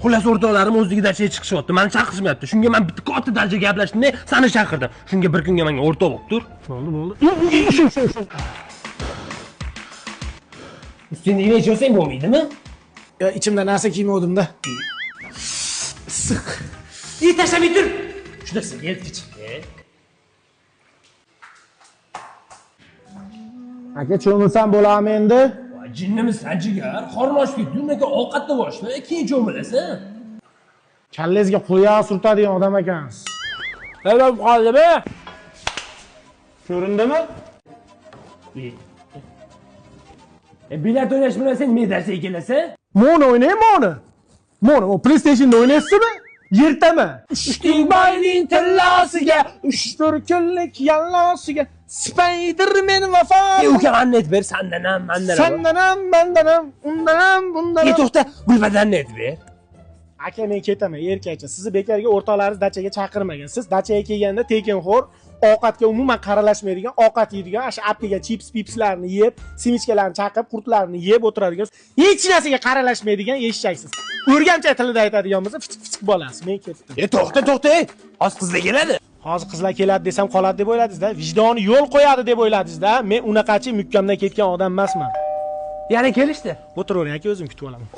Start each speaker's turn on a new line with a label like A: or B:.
A: Xullas o'rtoqlarim o'zligi dachaga chiqishyapti. Meni chaqirishmayapti. Shunga men bitta katta darajaga gaplashdim, seni chaqirdim. Shunga bir kunga menga o'rtoq bo'lib tur. Bo'ldi. Ustingda nima ichsang bo'lmaydimi?
B: Ya ichimda narsa kiymovdim-da. Issiq.
A: Tashlamay tur. Shunaqasi yeltich.
B: Aka cho'milsam bo'ladimi endi?
A: Jinnimisan jigar, qorni ochib ketdi, unga ovqatni boshla, keyin cho'milasan.
B: Kallangizga qo'ya surtadigan odam ekansiz.
A: Nima qoldimi?
B: Ko'rindimi?
A: Bilet o'ynash bilasan, men darsiga kelasan?
B: Mono o'ynayman, Mono, o PlayStation'da o'ynaysizmi? Yirtama.
A: Ushting boyning tillosiga,
B: 3-4 kunlik yallosiga Spider-Man vafo.
A: Uka annet ber, sandan ham, mandan ham.
B: Sandan ham, mandan ham, undan ham, bundan ham.
A: To'xta, Gulbadanni aytib ber.
B: Aka men ketaman, erkakcha. Sizni bekarga o'rtoqlaringiz dachaga chaqirmagan. Siz dachaga kelganda tekinxo'r, ovqatga umuman qaralashmaydigan, ovqat yeydigan, o'sha appiga chips-pipslarni yeb, simichkalarni chaqib, qurtlarni yeb o'tiradigan, hech narsaga qaralashmaydigan eshshaksiz. O'rgamcha tilida aytadigan bo'lsa, fichik bolasiz. Men ketdim.
A: To'xta. Hozir qizlar keladi.
B: Hozir qizlar keladi desam qoladi deb o'yladingiz-da. Vijdoni yo'l qo'yadi deb o'yladingiz-da. Men unaqachi mukkamdan ketgan odam emasman.
A: Yana kelishdi.
B: O'tiravering aka, o'zim kutib olaman.